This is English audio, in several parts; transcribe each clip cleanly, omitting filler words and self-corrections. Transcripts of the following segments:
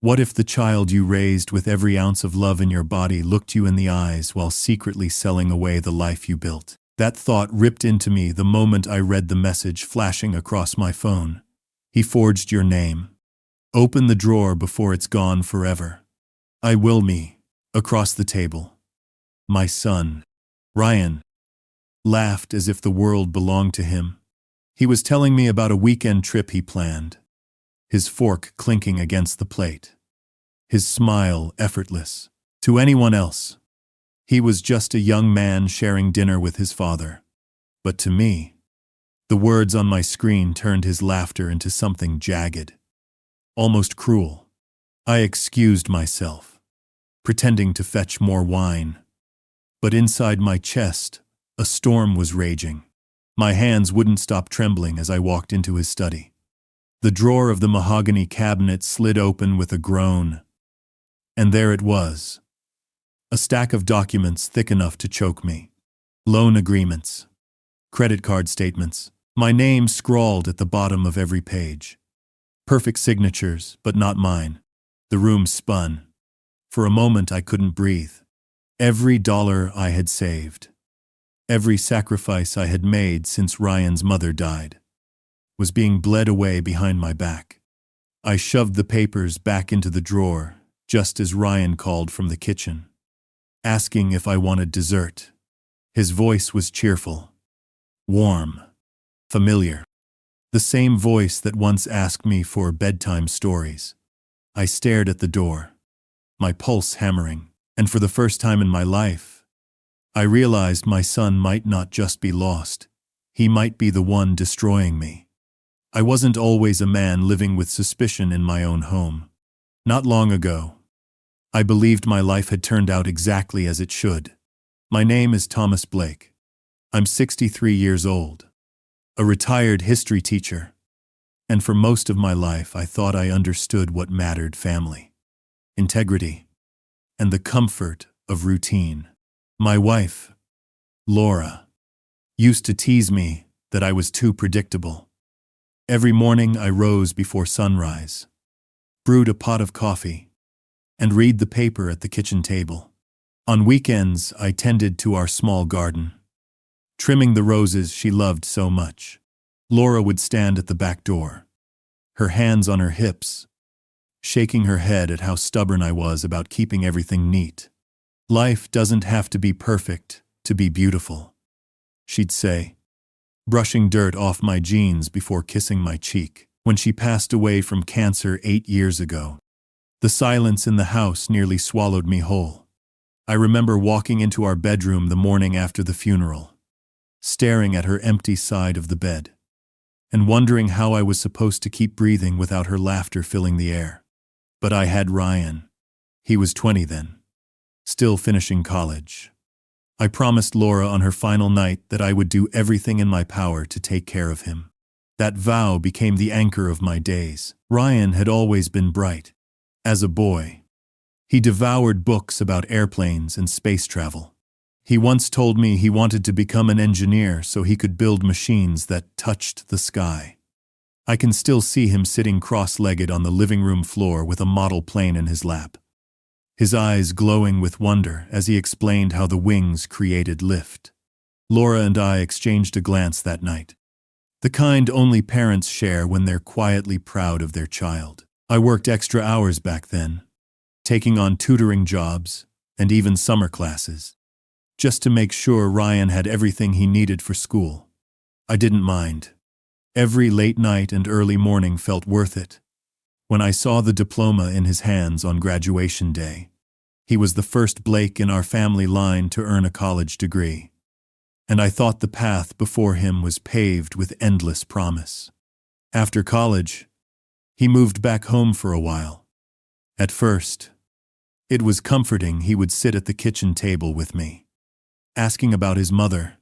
What if the child you raised with every ounce of love in your body looked you in the eyes while secretly selling away the life you built? That thought ripped into me the moment I read the message flashing across my phone. He forged your name. Open the drawer before it's gone forever. I will me. Across the table. My son, Ryan, laughed as if the world belonged to him. He was telling me about a weekend trip he planned, his fork clinking against the plate, his smile effortless. To anyone else, he was just a young man sharing dinner with his father. But to me, the words on my screen turned his laughter into something jagged, almost cruel. I excused myself, pretending to fetch more wine. But inside my chest, a storm was raging. My hands wouldn't stop trembling as I walked into his study. The drawer of the mahogany cabinet slid open with a groan. And there it was. A stack of documents thick enough to choke me. Loan agreements. Credit card statements. My name scrawled at the bottom of every page. Perfect signatures, but not mine. The room spun. For a moment I couldn't breathe. Every dollar I had saved, every sacrifice I had made since Ryan's mother died, was being bled away behind my back. I shoved the papers back into the drawer just as Ryan called from the kitchen, asking if I wanted dessert. His voice was cheerful, warm, familiar. The same voice that once asked me for bedtime stories. I stared at the door, my pulse hammering, and for the first time in my life, I realized my son might not just be lost, he might be the one destroying me. I wasn't always a man living with suspicion in my own home. Not long ago, I believed my life had turned out exactly as it should. My name is Thomas Blake. I'm 63 years old, a retired history teacher, and for most of my life I thought I understood what mattered: family, integrity, and the comfort of routine. My wife, Laura, used to tease me that I was too predictable. Every morning I rose before sunrise, brewed a pot of coffee, and read the paper at the kitchen table. On weekends I tended to our small garden, trimming the roses she loved so much. Laura would stand at the back door, her hands on her hips, shaking her head at how stubborn I was about keeping everything neat. Life doesn't have to be perfect to be beautiful, she'd say, brushing dirt off my jeans before kissing my cheek. When she passed away from cancer 8 years ago, the silence in the house nearly swallowed me whole. I remember walking into our bedroom the morning after the funeral, staring at her empty side of the bed, and wondering how I was supposed to keep breathing without her laughter filling the air. But I had Ryan. He was 20 then, still finishing college. I promised Laura on her final night that I would do everything in my power to take care of him. That vow became the anchor of my days. Ryan had always been bright. As a boy, he devoured books about airplanes and space travel. He once told me he wanted to become an engineer so he could build machines that touched the sky. I can still see him sitting cross-legged on the living room floor with a model plane in his lap, his eyes glowing with wonder as he explained how the wings created lift. Laura and I exchanged a glance that night, the kind only parents share when they're quietly proud of their child. I worked extra hours back then, taking on tutoring jobs and even summer classes, just to make sure Ryan had everything he needed for school. I didn't mind. Every late night and early morning felt worth it. When I saw the diploma in his hands on graduation day, he was the first Blake in our family line to earn a college degree, and I thought the path before him was paved with endless promise. After college, he moved back home for a while. At first, it was comforting. He would sit at the kitchen table with me, asking about his mother,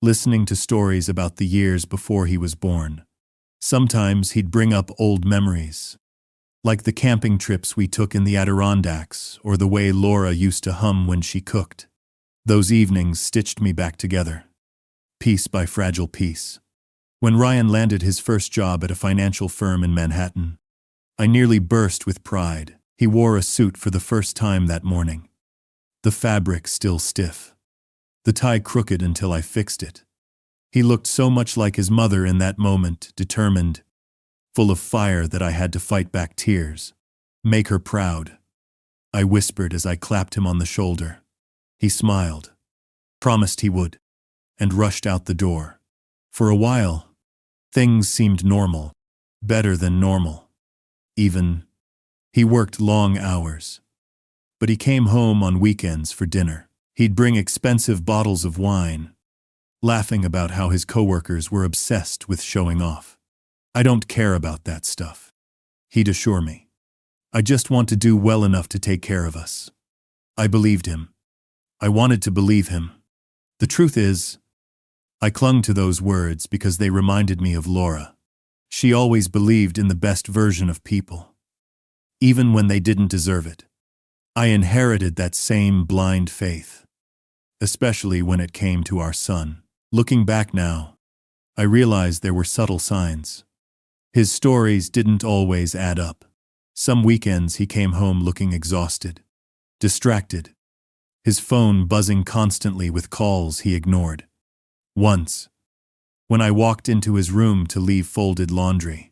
listening to stories about the years before he was born. Sometimes he'd bring up old memories, like the camping trips we took in the Adirondacks or the way Laura used to hum when she cooked. Those evenings stitched me back together, piece by fragile piece. When Ryan landed his first job at a financial firm in Manhattan, I nearly burst with pride. He wore a suit for the first time that morning. The fabric still stiff. The tie crooked until I fixed it. He looked so much like his mother in that moment, determined, full of fire that I had to fight back tears. Make her proud, I whispered as I clapped him on the shoulder. He smiled, promised he would, and rushed out the door. For a while, things seemed normal, better than normal. Even, he worked long hours. But he came home on weekends for dinner. He'd bring expensive bottles of wine, laughing about how his coworkers were obsessed with showing off. I don't care about that stuff, he'd assure me. I just want to do well enough to take care of us. I believed him. I wanted to believe him. The truth is, I clung to those words because they reminded me of Laura. She always believed in the best version of people, even when they didn't deserve it. I inherited that same blind faith, especially when it came to our son. Looking back now, I realized there were subtle signs. His stories didn't always add up. Some weekends he came home looking exhausted, distracted, his phone buzzing constantly with calls he ignored. Once, when I walked into his room to leave folded laundry,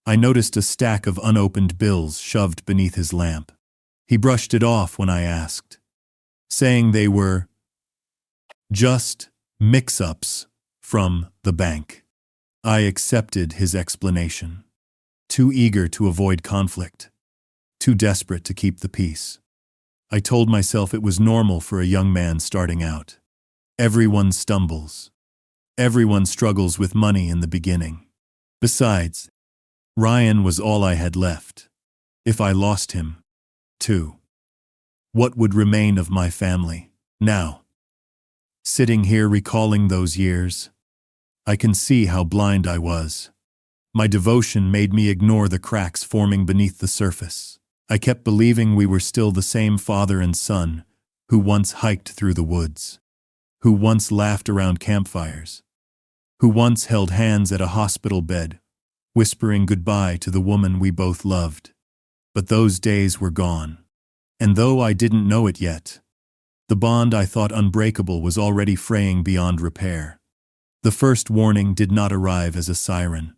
I noticed a stack of unopened bills shoved beneath his lamp. He brushed it off when I asked, saying they were just mix-ups from the bank. I accepted his explanation, too eager to avoid conflict, too desperate to keep the peace. I told myself it was normal for a young man starting out. Everyone stumbles. Everyone struggles with money in the beginning. Besides, Ryan was all I had left. If I lost him, too, what would remain of my family? Now, sitting here recalling those years, I can see how blind I was. My devotion made me ignore the cracks forming beneath the surface. I kept believing we were still the same father and son who once hiked through the woods, who once laughed around campfires, who once held hands at a hospital bed, whispering goodbye to the woman we both loved. But those days were gone. And though I didn't know it yet, the bond I thought unbreakable was already fraying beyond repair. The first warning did not arrive as a siren.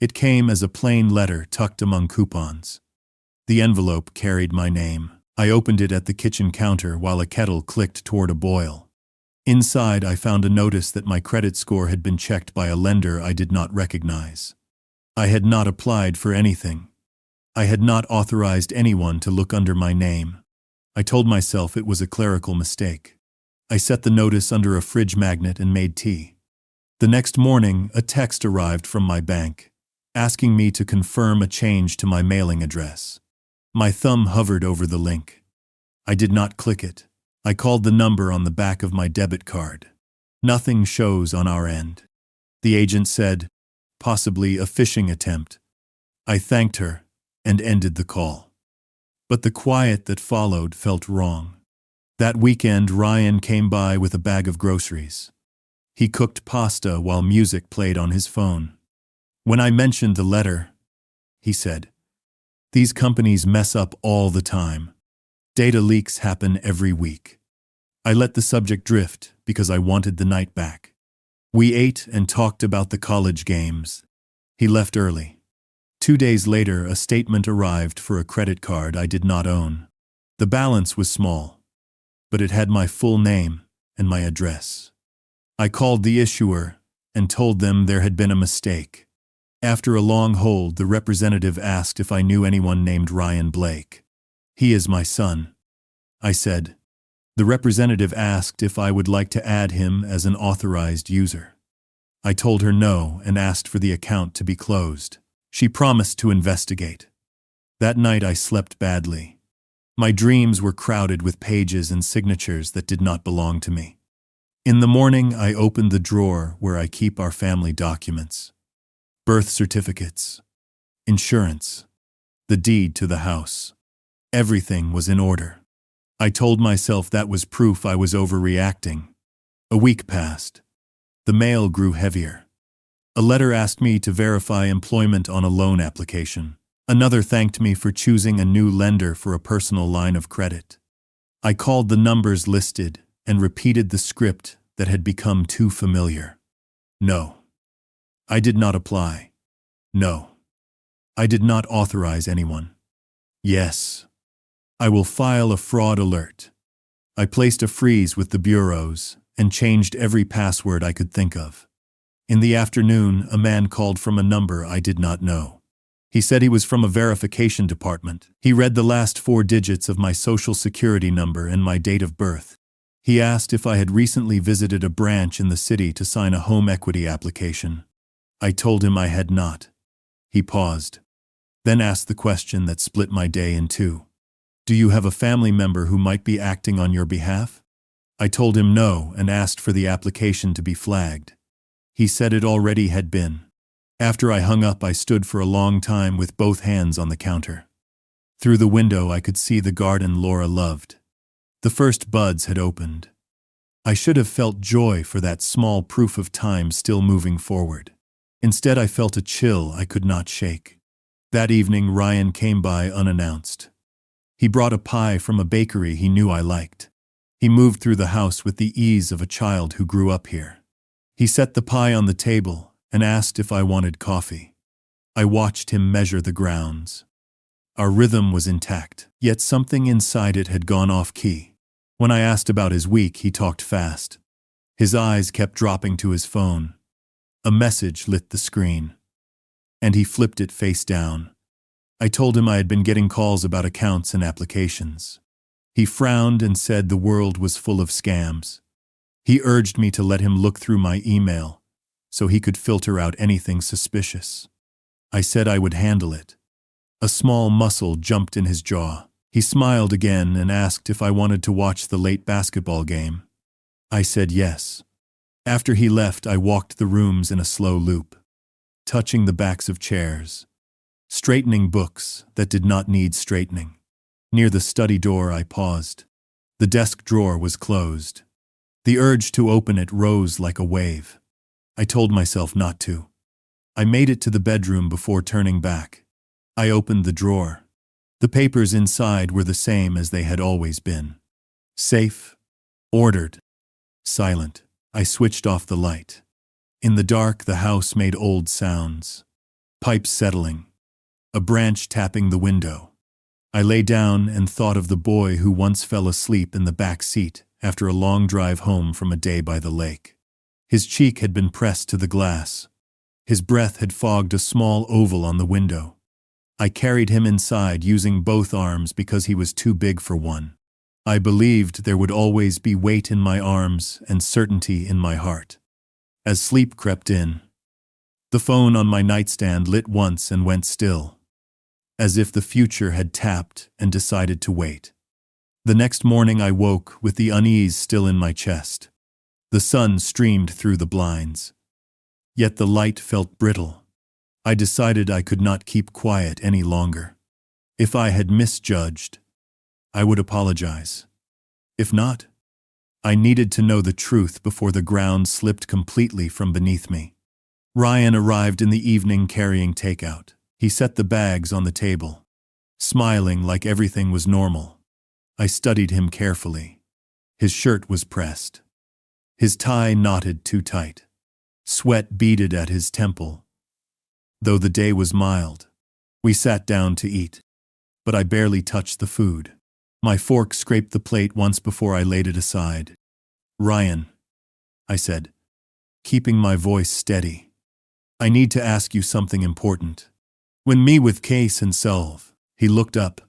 It came as a plain letter tucked among coupons. The envelope carried my name. I opened it at the kitchen counter while a kettle clicked toward a boil. Inside, I found a notice that my credit score had been checked by a lender I did not recognize. I had not applied for anything. I had not authorized anyone to look under my name. I told myself it was a clerical mistake. I set the notice under a fridge magnet and made tea. The next morning, a text arrived from my bank, asking me to confirm a change to my mailing address. My thumb hovered over the link. I did not click it. I called the number on the back of my debit card. Nothing shows on our end. The agent said, possibly a phishing attempt. I thanked her and ended the call. But the quiet that followed felt wrong. That weekend, Ryan came by with a bag of groceries. He cooked pasta while music played on his phone. When I mentioned the letter, he said, "These companies mess up all the time. Data leaks happen every week." I let the subject drift because I wanted the night back. We ate and talked about the college games. He left early. 2 days later, a statement arrived for a credit card I did not own. The balance was small, but it had my full name and my address. I called the issuer and told them there had been a mistake. After a long hold, the representative asked if I knew anyone named Ryan Blake. "He is my son," I said. The representative asked if I would like to add him as an authorized user. I told her no and asked for the account to be closed. She promised to investigate. That night I slept badly. My dreams were crowded with pages and signatures that did not belong to me. In the morning, I opened the drawer where I keep our family documents. Birth certificates, insurance, the deed to the house. Everything was in order. I told myself that was proof I was overreacting. A week passed. The mail grew heavier. A letter asked me to verify employment on a loan application. Another thanked me for choosing a new lender for a personal line of credit. I called the numbers listed and repeated the script that had become too familiar. No. I did not apply. No. I did not authorize anyone. Yes. I will file a fraud alert. I placed a freeze with the bureaus and changed every password I could think of. In the afternoon, a man called from a number I did not know. He said he was from a verification department. He read the last 4 digits of my social security number and my date of birth. He asked if I had recently visited a branch in the city to sign a home equity application. I told him I had not. He paused, then asked the question that split my day in two. Do you have a family member who might be acting on your behalf? I told him no and asked for the application to be flagged. He said it already had been. After I hung up, I stood for a long time with both hands on the counter. Through the window, I could see the garden Laura loved. The first buds had opened. I should have felt joy for that small proof of time still moving forward. Instead, I felt a chill I could not shake. That evening, Ryan came by unannounced. He brought a pie from a bakery he knew I liked. He moved through the house with the ease of a child who grew up here. He set the pie on the table and asked if I wanted coffee. I watched him measure the grounds. Our rhythm was intact, yet something inside it had gone off key. When I asked about his week, he talked fast. His eyes kept dropping to his phone. A message lit the screen, and he flipped it face down. I told him I had been getting calls about accounts and applications. He frowned and said the world was full of scams. He urged me to let him look through my email so he could filter out anything suspicious. I said I would handle it. A small muscle jumped in his jaw. He smiled again and asked if I wanted to watch the late basketball game. I said yes. After he left, I walked the rooms in a slow loop, touching the backs of chairs, straightening books that did not need straightening. Near the study door, I paused. The desk drawer was closed. The urge to open it rose like a wave. I told myself not to. I made it to the bedroom before turning back. I opened the drawer. The papers inside were the same as they had always been. Safe, ordered, silent. I switched off the light. In the dark, the house made old sounds. Pipes settling. A branch tapping the window. I lay down and thought of the boy who once fell asleep in the back seat after a long drive home from a day by the lake. His cheek had been pressed to the glass. His breath had fogged a small oval on the window. I carried him inside using both arms because he was too big for one. I believed there would always be weight in my arms and certainty in my heart. As sleep crept in, the phone on my nightstand lit once and went still, as if the future had tapped and decided to wait. The next morning I woke with the unease still in my chest. The sun streamed through the blinds. Yet the light felt brittle. I decided I could not keep quiet any longer. If I had misjudged, I would apologize. If not, I needed to know the truth before the ground slipped completely from beneath me. Ryan arrived in the evening carrying takeout. He set the bags on the table, smiling like everything was normal. I studied him carefully. His shirt was pressed. His tie knotted too tight. Sweat beaded at his temple. Though the day was mild, we sat down to eat, but I barely touched the food. My fork scraped the plate once before I laid it aside. Ryan, I said, keeping my voice steady, I need to ask you something important. When me with case and solve, he looked up,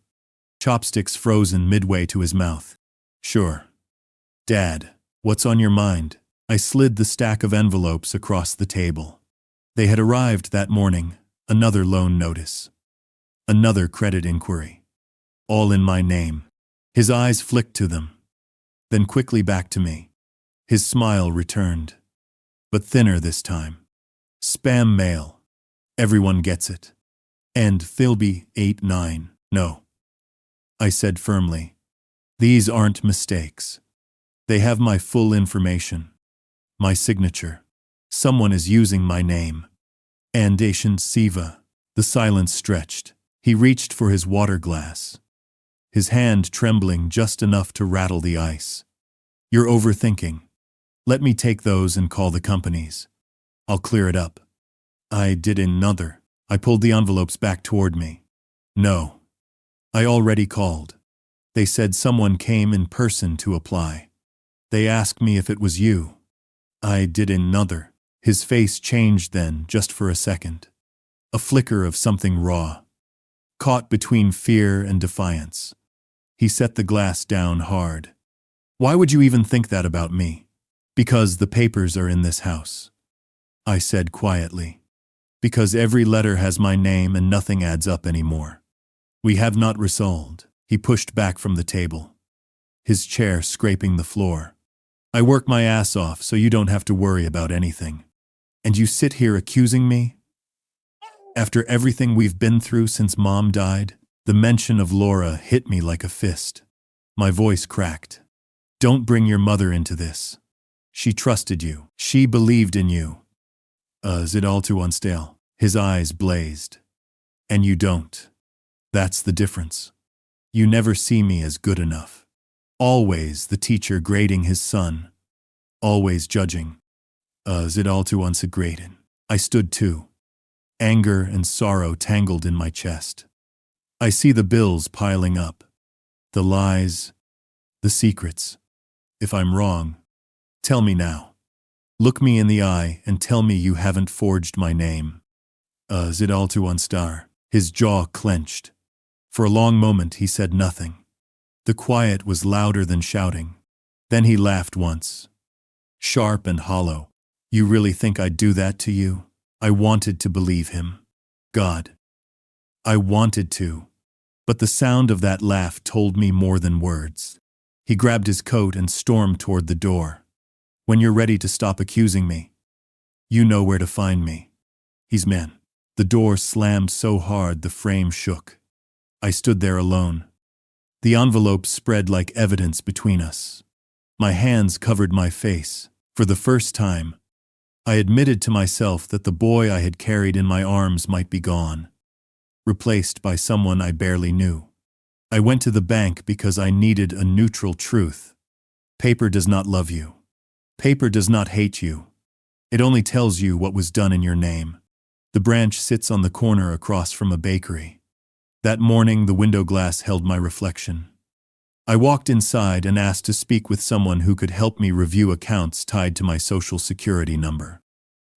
chopsticks frozen midway to his mouth. Sure. Dad, what's on your mind? I slid the stack of envelopes across the table. They had arrived that morning, another loan notice. Another credit inquiry. All in my name. His eyes flicked to them, then quickly back to me. His smile returned, but thinner this time. Spam mail. Everyone gets it. And Philby 89. No. I said firmly. These aren't mistakes. They have my full information. My signature. Someone is using my name. And Asian Siva. The silence stretched. He reached for his water glass, his hand trembling just enough to rattle the ice. You're overthinking. Let me take those and call the companies. I'll clear it up. I did another. I pulled the envelopes back toward me. No. I already called. They said someone came in person to apply. They asked me if it was you. I did another. His face changed then, just for a second. A flicker of something raw, caught between fear and defiance. He set the glass down hard. Why would you even think that about me? Because the papers are in this house, I said quietly. Because every letter has my name and nothing adds up anymore. We have not resolved. He pushed back from the table, his chair scraping the floor. I work my ass off so you don't have to worry about anything. And you sit here accusing me? After everything we've been through since Mom died, the mention of Laura hit me like a fist. My voice cracked. Don't bring your mother into this. She trusted you. She believed in you. Is it all too unstale? His eyes blazed. And you don't. That's the difference. You never see me as good enough. Always the teacher grading his son. Always judging. Is it all too unsagrated? I stood too. Anger and sorrow tangled in my chest. I see the bills piling up. The lies. The secrets. If I'm wrong, tell me now. Look me in the eye and tell me you haven't forged my name. Is it all too unstar? His jaw clenched. For a long moment he said nothing. The quiet was louder than shouting. Then he laughed once. Sharp and hollow. You really think I'd do that to you? I wanted to believe him. God. I wanted to. But the sound of that laugh told me more than words. He grabbed his coat and stormed toward the door. When you're ready to stop accusing me, you know where to find me. He's man. The door slammed so hard the frame shook. I stood there alone. The envelope spread like evidence between us. My hands covered my face. For the first time, I admitted to myself that the boy I had carried in my arms might be gone, replaced by someone I barely knew. I went to the bank because I needed a neutral truth. Paper does not love you. Paper does not hate you. It only tells you what was done in your name. The branch sits on the corner across from a bakery. That morning, the window glass held my reflection. I walked inside and asked to speak with someone who could help me review accounts tied to my Social Security number.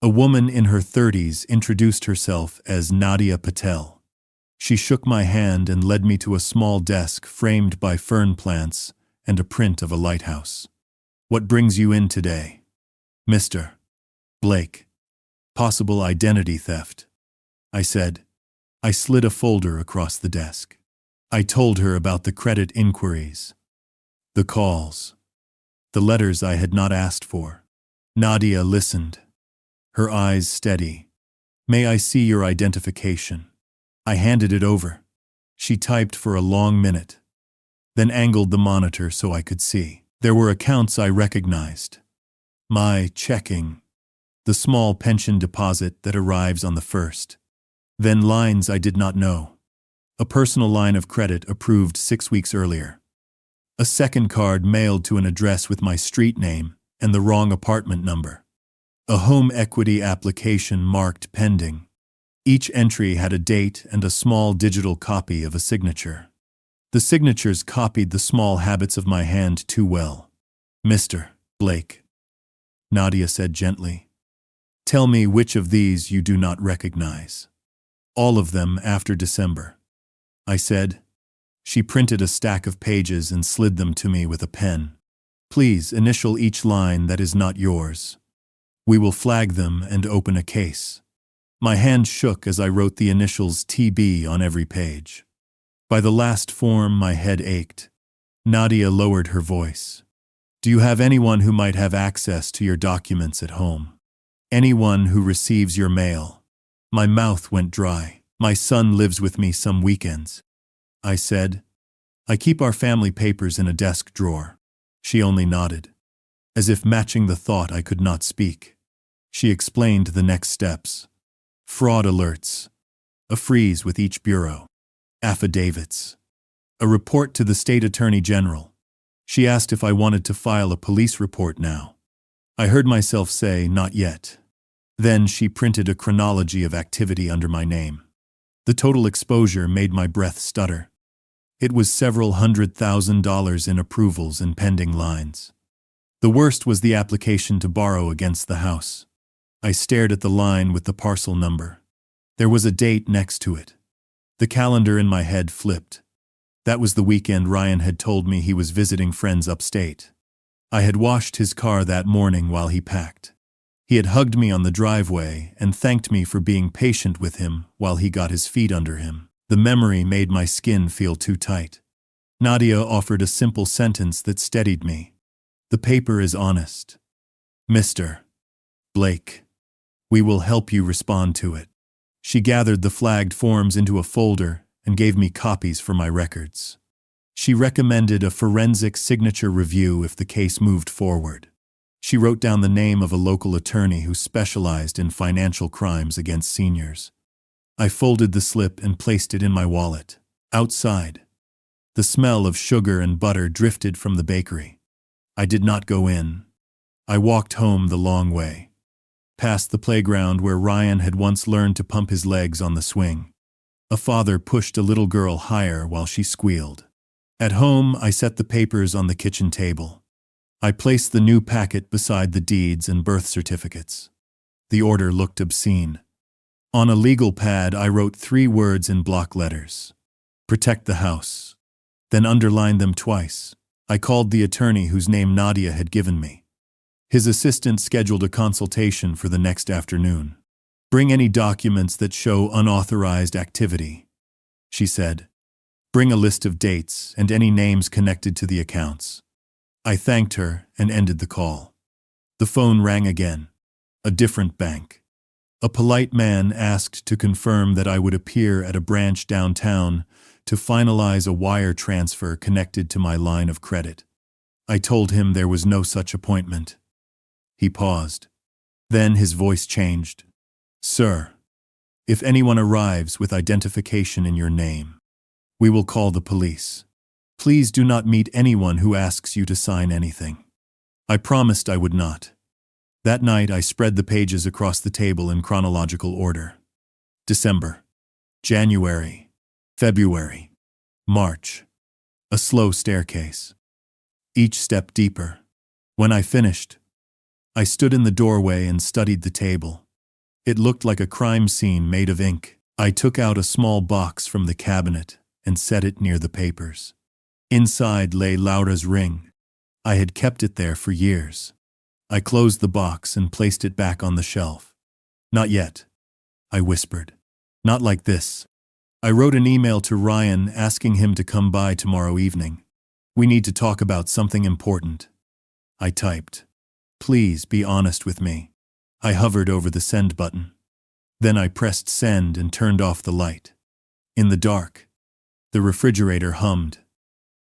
A woman in her 30s introduced herself as Nadia Patel. She shook my hand and led me to a small desk framed by fern plants and a print of a lighthouse. What brings you in today? Mr. Blake. Possible identity theft, I said. I slid a folder across the desk. I told her about the credit inquiries, the calls, the letters I had not asked for. Nadia listened, her eyes steady. May I see your identification? I handed it over. She typed for a long minute, then angled the monitor so I could see. There were accounts I recognized. My checking, the small pension deposit that arrives on the first. Then lines I did not know. A personal line of credit approved 6 weeks earlier. A second card mailed to an address with my street name and the wrong apartment number. A home equity application marked pending. Each entry had a date and a small digital copy of a signature. The signatures copied the small habits of my hand too well. Mr. Blake, Nadia said gently. Tell me which of these you do not recognize. All of them after December, I said. She printed a stack of pages and slid them to me with a pen. Please initial each line that is not yours. We will flag them and open a case. My hand shook as I wrote the initials TB on every page. By the last form, my head ached. Nadia lowered her voice. Do you have anyone who might have access to your documents at home? Anyone who receives your mail? My mouth went dry. My son lives with me some weekends, I said. I keep our family papers in a desk drawer. She only nodded, as if matching the thought I could not speak. She explained the next steps. Fraud alerts. A freeze with each bureau. affidavits, a report to the state attorney general. She asked if I wanted to file a police report now. I heard myself say, not yet. Then she printed a chronology of activity under my name. The total exposure made my breath stutter. It was several $100,000 in approvals and pending lines. The worst was the application to borrow against the house. I stared at the line with the parcel number. There was a date next to it. The calendar in my head flipped. That was the weekend Ryan had told me he was visiting friends upstate. I had washed his car that morning while he packed. He had hugged me on the driveway and thanked me for being patient with him while he got his feet under him. The memory made my skin feel too tight. Nadia offered a simple sentence that steadied me. The paper is honest. Mr. Blake, we will help you respond to it. She gathered the flagged forms into a folder and gave me copies for my records. She recommended a forensic signature review if the case moved forward. She wrote down the name of a local attorney who specialized in financial crimes against seniors. I folded the slip and placed it in my wallet. Outside, the smell of sugar and butter drifted from the bakery. I did not go in. I walked home the long way, past the playground where Ryan had once learned to pump his legs on the swing. A father pushed a little girl higher while she squealed. At home, I set the papers on the kitchen table. I placed the new packet beside the deeds and birth certificates. The order looked obscene. On a legal pad, I wrote 3 words in block letters. Protect the house. Then underlined them twice. I called the attorney whose name Nadia had given me. His assistant scheduled a consultation for the next afternoon. Bring any documents that show unauthorized activity, she said. Bring a list of dates and any names connected to the accounts. I thanked her and ended the call. The phone rang again. A different bank. A polite man asked to confirm that I would appear at a branch downtown to finalize a wire transfer connected to my line of credit. I told him there was no such appointment. He paused. Then his voice changed. Sir, if anyone arrives with identification in your name, we will call the police. Please do not meet anyone who asks you to sign anything. I promised I would not. That night I spread the pages across the table in chronological order. December, January, February, March. A slow staircase. Each step deeper. When I finished, I stood in the doorway and studied the table. It looked like a crime scene made of ink. I took out a small box from the cabinet and set it near the papers. Inside lay Laura's ring. I had kept it there for years. I closed the box and placed it back on the shelf. Not yet, I whispered. Not like this. I wrote an email to Ryan asking him to come by tomorrow evening. We need to talk about something important. I typed. Please be honest with me. I hovered over the send button. Then I pressed send and turned off the light. In the dark, the refrigerator hummed.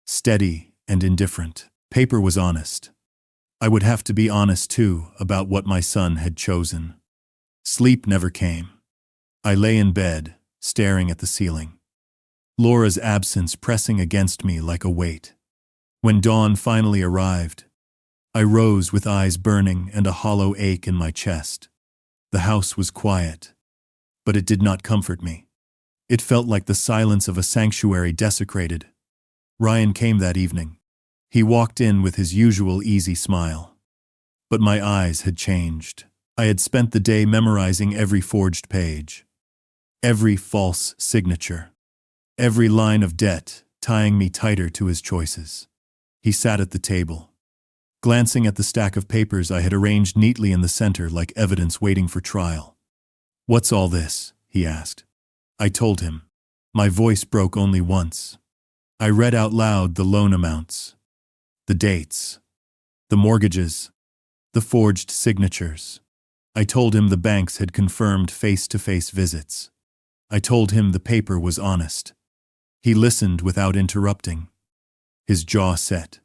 Steady and indifferent. Paper was honest. I would have to be honest too about what my son had chosen. Sleep never came. I lay in bed, staring at the ceiling. Laura's absence pressing against me like a weight. When dawn finally arrived, I rose with eyes burning and a hollow ache in my chest. The house was quiet, but it did not comfort me. It felt like the silence of a sanctuary desecrated. Ryan came that evening. He walked in with his usual easy smile. But my eyes had changed. I had spent the day memorizing every forged page, every false signature, every line of debt tying me tighter to his choices. He sat at the table, glancing at the stack of papers I had arranged neatly in the center like evidence waiting for trial. What's all this? He asked. I told him. My voice broke only once. I read out loud the loan amounts, the dates, the mortgages, the forged signatures. I told him the banks had confirmed face-to-face visits. I told him the paper was honest. He listened without interrupting, his jaw set,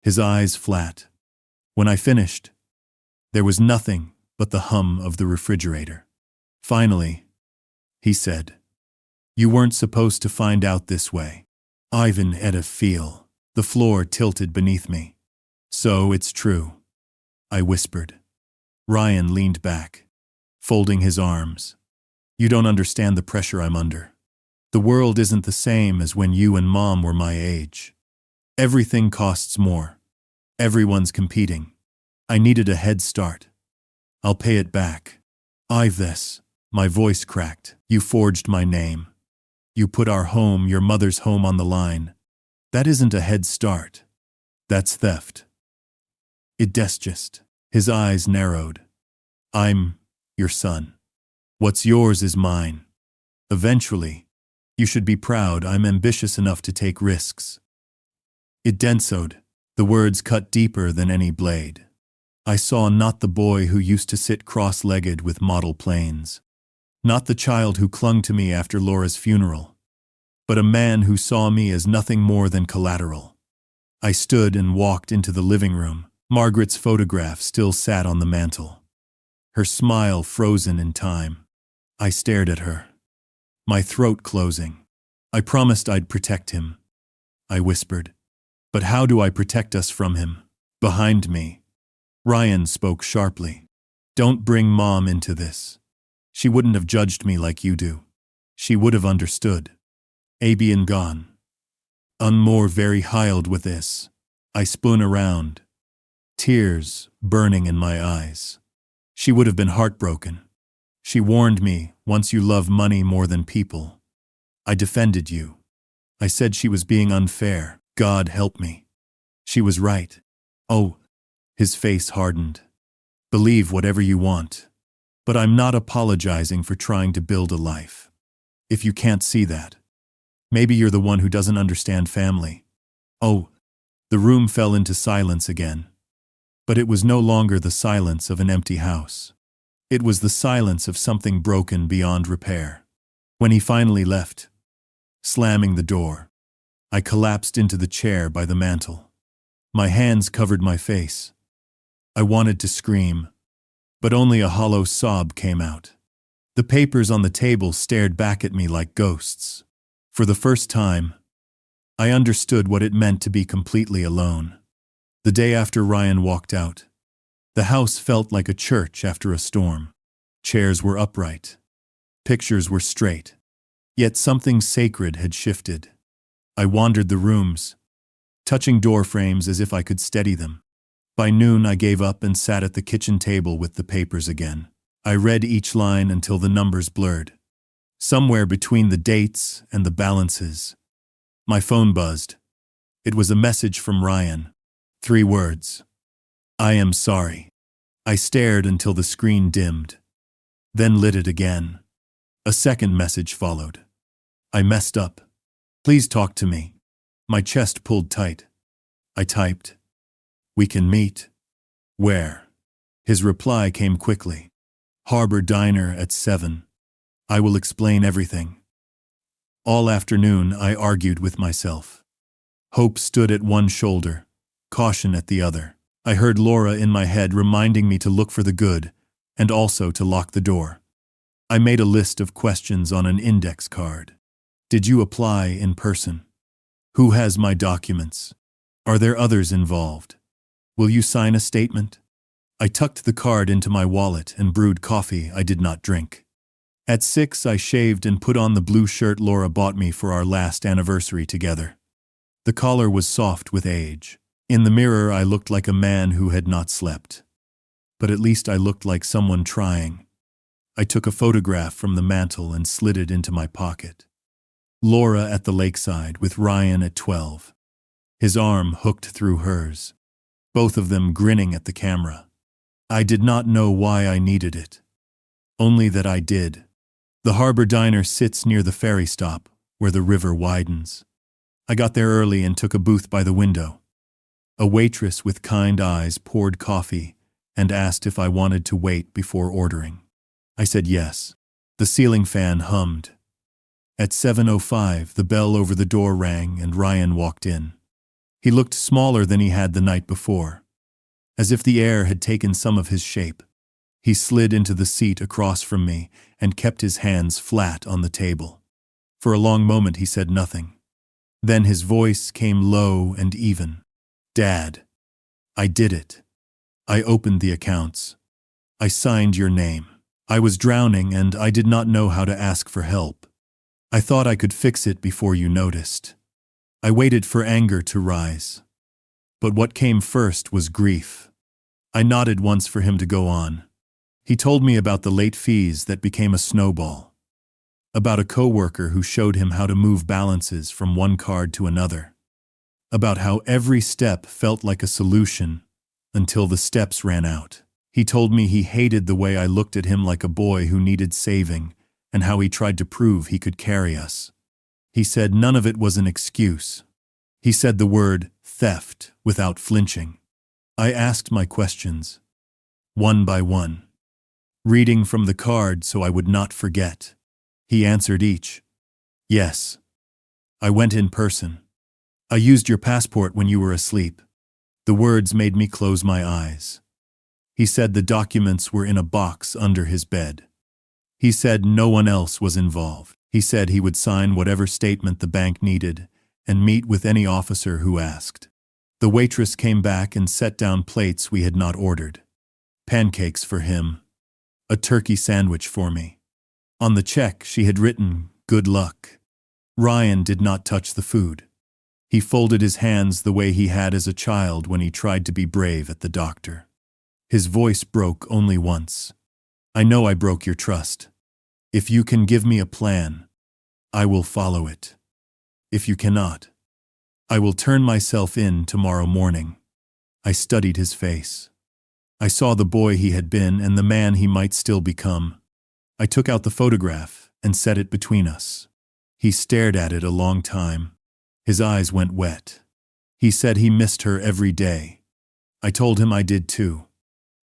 his eyes flat. When I finished, there was nothing but the hum of the refrigerator. Finally, he said, You weren't supposed to find out this way. Ivan had a feel. The floor tilted beneath me. So it's true, I whispered. Ryan leaned back, folding his arms. You don't understand the pressure I'm under. The world isn't the same as when you and Mom were my age. Everything costs more. Everyone's competing. I needed a head start. I'll pay it back. I've this. My voice cracked. You forged my name. You put our home, your mother's home, on the line. That isn't a head start. That's theft. It just. His eyes narrowed. I'm your son. What's yours is mine. Eventually, you should be proud I'm ambitious enough to take risks. It densoed. The words cut deeper than any blade. I saw not the boy who used to sit cross-legged with model planes, not the child who clung to me after Laura's funeral, but a man who saw me as nothing more than collateral. I stood and walked into the living room. Margaret's photograph still sat on the mantel, her smile frozen in time. I stared at her, my throat closing. I promised I'd protect him, I whispered. But how do I protect us from him? Behind me, Ryan spoke sharply. Don't bring Mom into this. She wouldn't have judged me like you do. She would have understood. Abian gone. Unmore very hiled with this. I spun around, tears burning in my eyes. She would have been heartbroken. She warned me, once you love money more than people. I defended you. I said she was being unfair. God help me. She was right. Oh, his face hardened. Believe whatever you want. But I'm not apologizing for trying to build a life. If you can't see that, maybe you're the one who doesn't understand family. Oh, the room fell into silence again. But it was no longer the silence of an empty house. It was the silence of something broken beyond repair. When he finally left, slamming the door, I collapsed into the chair by the mantel. My hands covered my face. I wanted to scream, but only a hollow sob came out. The papers on the table stared back at me like ghosts. For the first time, I understood what it meant to be completely alone. The day after Ryan walked out, the house felt like a church after a storm. Chairs were upright. Pictures were straight. Yet something sacred had shifted. I wandered the rooms, touching door frames as if I could steady them. By noon I gave up and sat at the kitchen table with the papers again. I read each line until the numbers blurred. Somewhere between the dates and the balances, my phone buzzed. It was a message from Ryan. 3 words. I am sorry. I stared until the screen dimmed, then lit it again. A second message followed. I messed up. Please talk to me. My chest pulled tight. I typed, we can meet. Where? His reply came quickly. Harbor Diner at 7. I will explain everything. All afternoon I argued with myself. Hope stood at one shoulder, caution at the other. I heard Laura in my head reminding me to look for the good, and also to lock the door. I made a list of questions on an index card. Did you apply in person? Who has my documents? Are there others involved? Will you sign a statement? I tucked the card into my wallet and brewed coffee I did not drink. At 6 I shaved and put on the blue shirt Laura bought me for our last anniversary together. The collar was soft with age. In the mirror I looked like a man who had not slept. But at least I looked like someone trying. I took a photograph from the mantel and slid it into my pocket. Laura at the lakeside with Ryan at 12. His arm hooked through hers. Both of them grinning at the camera. I did not know why I needed it. Only that I did. The Harbor Diner sits near the ferry stop, where the river widens. I got there early and took a booth by the window. A waitress with kind eyes poured coffee and asked if I wanted to wait before ordering. I said yes. The ceiling fan hummed. At 7:05, the bell over the door rang and Ryan walked in. He looked smaller than he had the night before, as if the air had taken some of his shape. He slid into the seat across from me and kept his hands flat on the table. For a long moment he said nothing. Then his voice came low and even. "Dad, I did it. I opened the accounts. I signed your name. I was drowning and I did not know how to ask for help. I thought I could fix it before you noticed. I waited for anger to rise. But what came first was grief." I nodded once for him to go on. He told me about the late fees that became a snowball. About a coworker who showed him how to move balances from one card to another. About how every step felt like a solution until the steps ran out. He told me he hated the way I looked at him like a boy who needed saving, and how he tried to prove he could carry us. He said none of it was an excuse. He said the word theft without flinching. I asked my questions, one by one, reading from the card so I would not forget. He answered each. "Yes. I went in person. I used your passport when you were asleep." The words made me close my eyes. He said the documents were in a box under his bed. He said no one else was involved. He said he would sign whatever statement the bank needed and meet with any officer who asked. The waitress came back and set down plates we had not ordered. Pancakes for him. A turkey sandwich for me. On the check she had written, "Good luck." Ryan did not touch the food. He folded his hands the way he had as a child when he tried to be brave at the doctor. His voice broke only once. "I know I broke your trust. If you can give me a plan, I will follow it. If you cannot, I will turn myself in tomorrow morning." I studied his face. I saw the boy he had been and the man he might still become. I took out the photograph and set it between us. He stared at it a long time. His eyes went wet. He said he missed her every day. I told him I did too.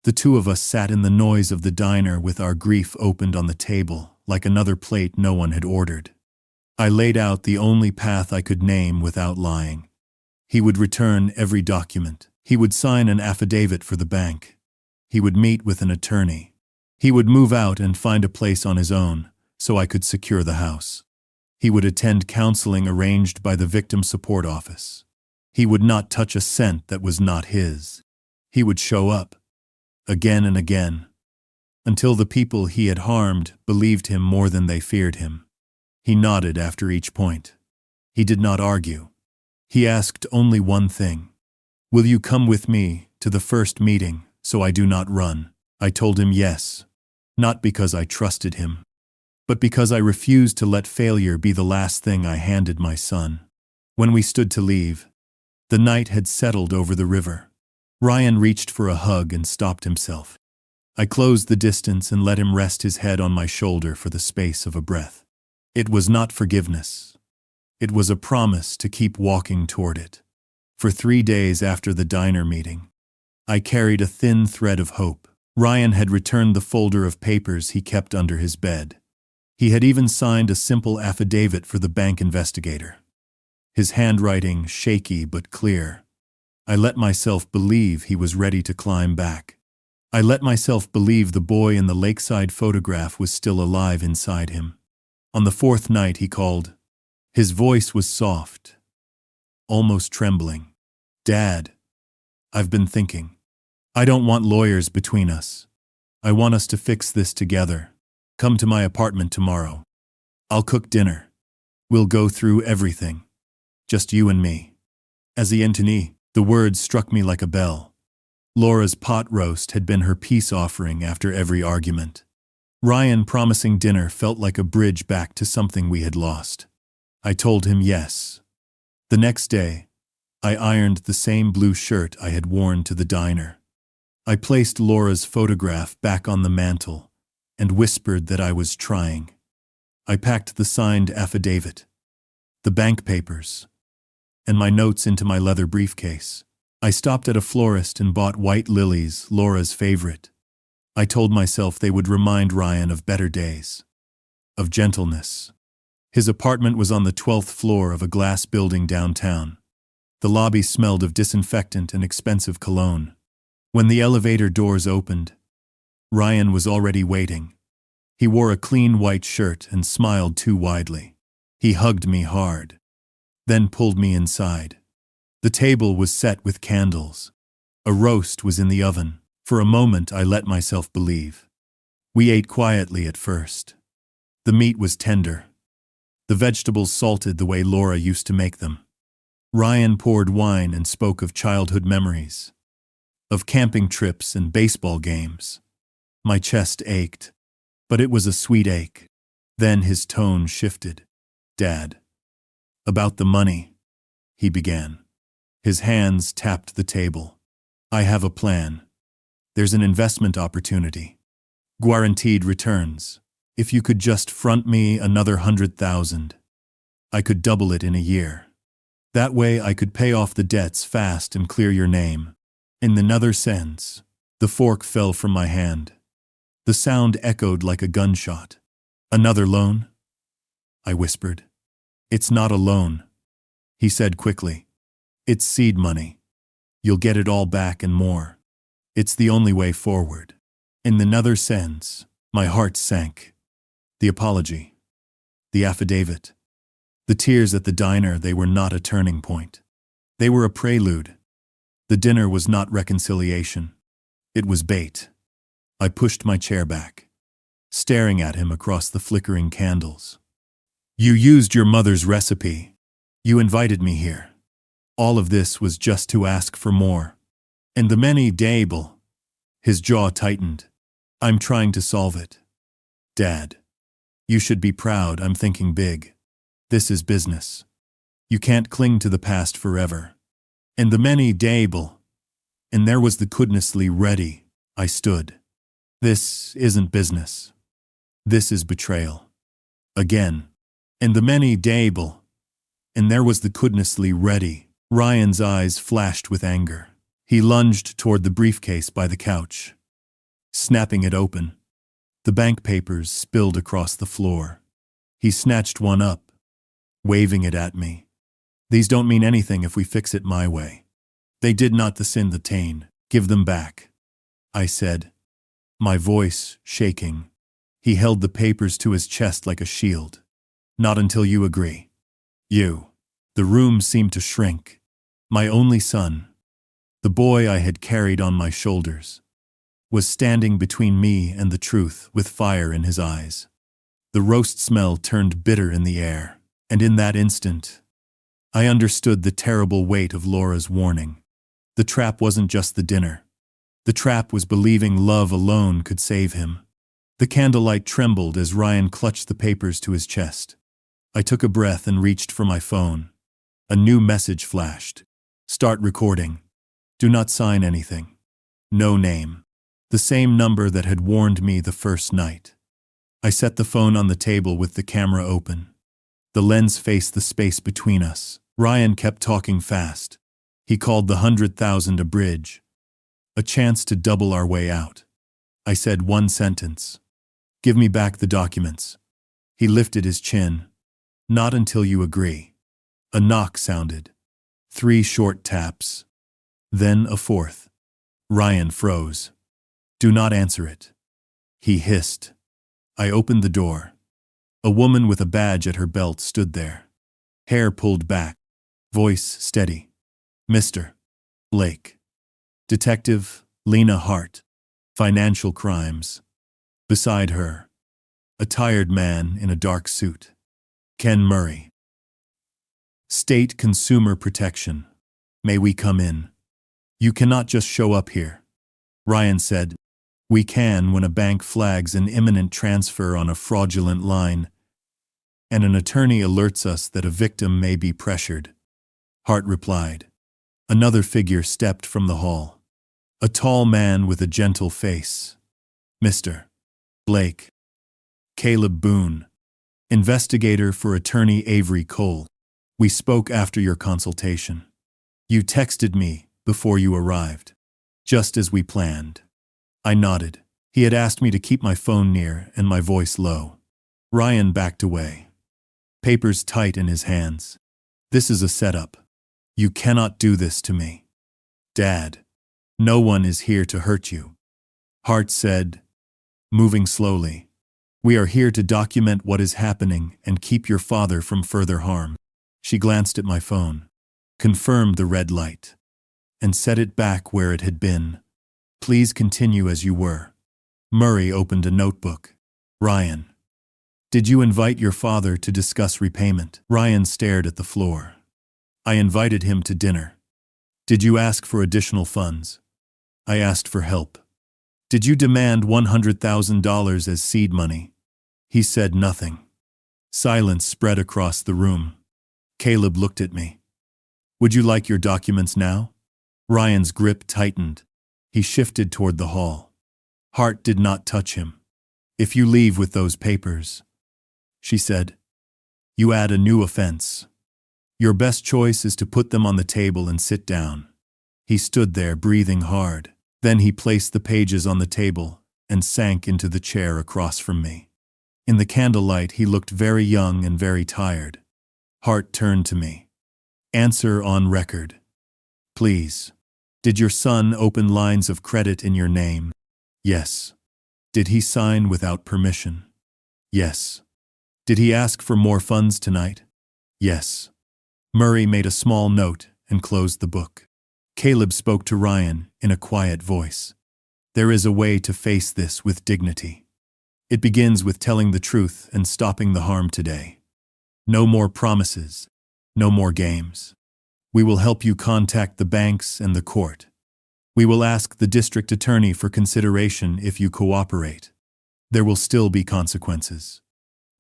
The two of us sat in the noise of the diner with our grief opened on the table, like another plate no one had ordered. I laid out the only path I could name without lying. He would return every document. He would sign an affidavit for the bank. He would meet with an attorney. He would move out and find a place on his own, so I could secure the house. He would attend counseling arranged by the Victim Support Office. He would not touch a cent that was not his. He would show up, again and again, until the people he had harmed believed him more than they feared him. He nodded after each point. He did not argue. He asked only one thing. "Will you come with me to the first meeting so I do not run?" I told him yes, not because I trusted him, but because I refused to let failure be the last thing I handed my son. When we stood to leave, the night had settled over the river. Ryan reached for a hug and stopped himself. I closed the distance and let him rest his head on my shoulder for the space of a breath. It was not forgiveness. It was a promise to keep walking toward it. For 3 days after the diner meeting, I carried a thin thread of hope. Ryan had returned the folder of papers he kept under his bed. He had even signed a simple affidavit for the bank investigator. His handwriting shaky but clear. I let myself believe he was ready to climb back. I let myself believe the boy in the lakeside photograph was still alive inside him. On the 4th night he called. His voice was soft, almost trembling. "Dad, I've been thinking. I don't want lawyers between us. I want us to fix this together. Come to my apartment tomorrow. I'll cook dinner. We'll go through everything. Just you and me." As the Antony, the words struck me like a bell. Laura's pot roast had been her peace offering after every argument. Ryan promising dinner felt like a bridge back to something we had lost. I told him yes. The next day, I ironed the same blue shirt I had worn to the diner. I placed Laura's photograph back on the mantel and whispered that I was trying. I packed the signed affidavit, the bank papers, and my notes into my leather briefcase. I stopped at a florist and bought white lilies, Laura's favorite. I told myself they would remind Ryan of better days, of gentleness. His apartment was on the 12th floor of a glass building downtown. The lobby smelled of disinfectant and expensive cologne. When the elevator doors opened, Ryan was already waiting. He wore a clean white shirt and smiled too widely. He hugged me hard, then pulled me inside. The table was set with candles. A roast was in the oven. For a moment I let myself believe. We ate quietly at first. The meat was tender. The vegetables salted the way Laura used to make them. Ryan poured wine and spoke of childhood memories, of camping trips and baseball games. My chest ached, but it was a sweet ache. Then his tone shifted. "Dad." "About the money," he began. His hands tapped the table. "I have a plan. There's an investment opportunity. Guaranteed returns. If you could just front me another 100,000, I could double it in a year. That way I could pay off the debts fast and clear your name." In another sense, the fork fell from my hand. The sound echoed like a gunshot. "Another loan?" I whispered. "It's not a loan," he said quickly. "It's seed money. You'll get it all back and more. It's the only way forward." In another sense, my heart sank. The apology, the affidavit, the tears at the diner, they were not a turning point. They were a prelude. The dinner was not reconciliation. It was bait. I pushed my chair back, staring at him across the flickering candles. "You used your mother's recipe. You invited me here. All of this was just to ask for more. And the many dable." His jaw tightened. "I'm trying to solve it. Dad, you should be proud. I'm thinking big. This is business. You can't cling to the past forever." And the many dable. And there was the goodnessly ready. I stood. "This isn't business. This is betrayal." Again. And the many dable. And there was the goodnessly ready. Ryan's eyes flashed with anger. He lunged toward the briefcase by the couch, snapping it open. The bank papers spilled across the floor. He snatched one up, waving it at me. "These don't mean anything if we fix it my way. They did not the sin the tain. Give them back," I said, my voice shaking. He held the papers to his chest like a shield. "Not until you agree." "You." The room seemed to shrink. My only son, the boy I had carried on my shoulders, was standing between me and the truth with fire in his eyes. The roast smell turned bitter in the air, and in that instant, I understood the terrible weight of Laura's warning. The trap wasn't just the dinner. The trap was believing love alone could save him. The candlelight trembled as Ryan clutched the papers to his chest. I took a breath and reached for my phone. A new message flashed. "Start recording. Do not sign anything. No name." The same number that had warned me the first night. I set the phone on the table with the camera open. The lens faced the space between us. Ryan kept talking fast. He called the 100,000 a bridge, a chance to double our way out. I said one sentence. "Give me back the documents." He lifted his chin. "Not until you agree." A knock sounded. 3 short taps. Then a fourth. Ryan froze. "Do not answer it," he hissed. I opened the door. A woman with a badge at her belt stood there. Hair pulled back. Voice steady. "Mr. Blake. Detective Lena Hart. Financial crimes." Beside her, a tired man in a dark suit. "Ken Murray. State Consumer Protection. May we come in?" "You cannot just show up here," Ryan said. "We can when a bank flags an imminent transfer on a fraudulent line, and an attorney alerts us that a victim may be pressured." Hart replied. Another figure stepped from the hall. A tall man with a gentle face. "Mr. Blake. Caleb Boone. Investigator for attorney Avery Cole. We spoke after your consultation. You texted me before you arrived, just as we planned." I nodded. He had asked me to keep my phone near and my voice low. Ryan backed away, papers tight in his hands. "This is a setup. You cannot do this to me." "Dad, no one is here to hurt you," Hart said, moving slowly. We are here to document what is happening and keep your father from further harm. She glanced at my phone, confirmed the red light, and set it back where it had been. Please continue as you were. Murray opened a notebook. Ryan, did you invite your father to discuss repayment? Ryan stared at the floor. I invited him to dinner. Did you ask for additional funds? I asked for help. Did you demand $100,000 as seed money? He said nothing. Silence spread across the room. Caleb looked at me. Would you like your documents now? Ryan's grip tightened. He shifted toward the hall. Hart did not touch him. If you leave with those papers, she said, you add a new offense. Your best choice is to put them on the table and sit down. He stood there, breathing hard. Then he placed the pages on the table and sank into the chair across from me. In the candlelight, he looked very young and very tired. Hart turned to me. Answer on record. Please. Did your son open lines of credit in your name? Yes. Did he sign without permission? Yes. Did he ask for more funds tonight? Yes. Murray made a small note and closed the book. Caleb spoke to Ryan in a quiet voice. There is a way to face this with dignity. It begins with telling the truth and stopping the harm today. No more promises. No more games. We will help you contact the banks and the court. We will ask the district attorney for consideration if you cooperate. There will still be consequences.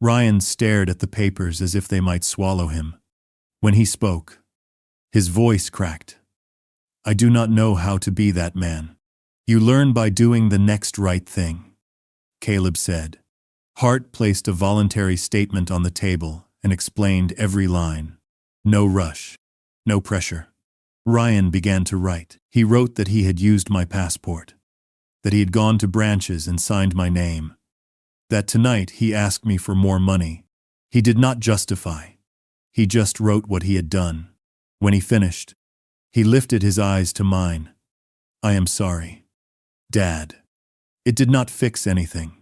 Ryan stared at the papers as if they might swallow him. When he spoke, his voice cracked. I do not know how to be that man. You learn by doing the next right thing, Caleb said. Hart placed a voluntary statement on the table and explained every line. No rush. No pressure. Ryan began to write. He wrote that he had used my passport, that he had gone to branches and signed my name, that tonight he asked me for more money. He did not justify. He just wrote what he had done. When he finished, he lifted his eyes to mine. I am sorry, Dad. It did not fix anything.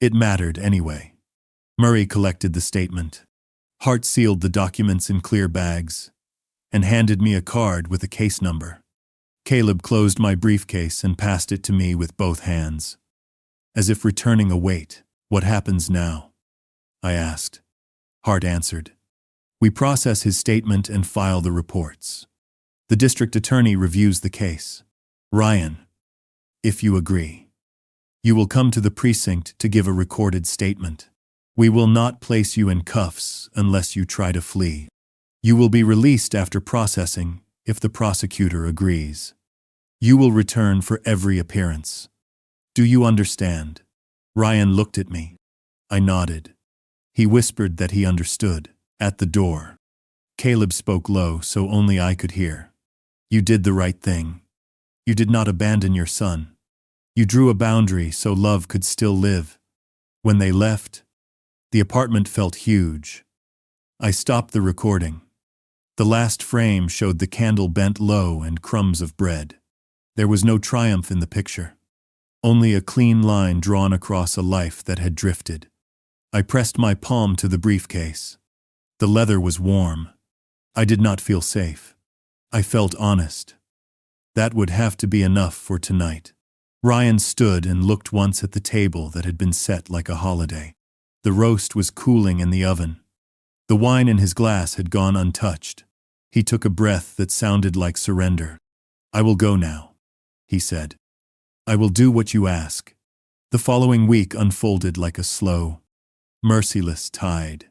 It mattered anyway. Murray collected the statement. Hart sealed the documents in clear bags and handed me a card with a case number. Caleb closed my briefcase and passed it to me with both hands, as if returning a weight. What happens now? I asked. Hart answered. We process his statement and file the reports. The district attorney reviews the case. Ryan, if you agree, you will come to the precinct to give a recorded statement. We will not place you in cuffs unless you try to flee. You will be released after processing if the prosecutor agrees. You will return for every appearance. Do you understand? Ryan looked at me. I nodded. He whispered that he understood. At the door, Caleb spoke low so only I could hear. You did the right thing. You did not abandon your son. You drew a boundary so love could still live. When they left, the apartment felt huge. I stopped the recording. The last frame showed the candle bent low and crumbs of bread. There was no triumph in the picture. Only a clean line drawn across a life that had drifted. I pressed my palm to the briefcase. The leather was warm. I did not feel safe. I felt honest. That would have to be enough for tonight. Ryan stood and looked once at the table that had been set like a holiday. The roast was cooling in the oven. The wine in his glass had gone untouched. He took a breath that sounded like surrender. I will go now, he said. I will do what you ask. The following week unfolded like a slow, merciless tide.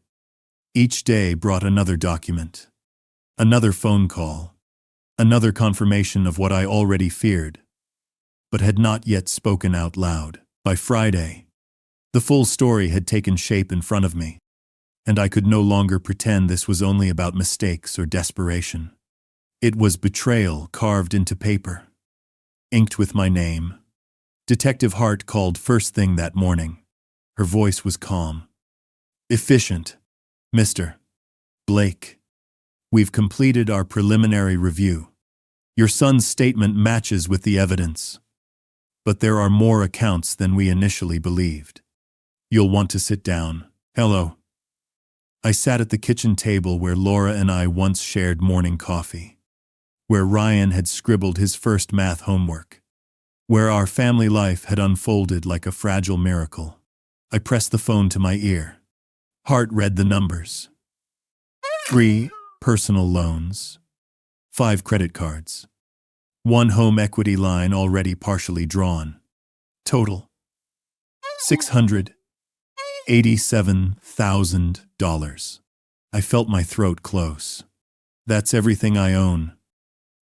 Each day brought another document, another phone call, another confirmation of what I already feared, but had not yet spoken out loud. By Friday, the full story had taken shape in front of me, and I could no longer pretend this was only about mistakes or desperation. It was betrayal carved into paper, inked with my name. Detective Hart called first thing that morning. Her voice was calm. Efficient, Mr. Blake. We've completed our preliminary review. Your son's statement matches with the evidence. But there are more accounts than we initially believed. You'll want to sit down. Hello. I sat at the kitchen table where Laura and I once shared morning coffee, where Ryan had scribbled his first math homework, where our family life had unfolded like a fragile miracle. I pressed the phone to my ear. Hart read the numbers. 3 personal loans, 5 credit cards, 1 home equity line already partially drawn. Total $687,000. I felt my throat close. That's everything I own,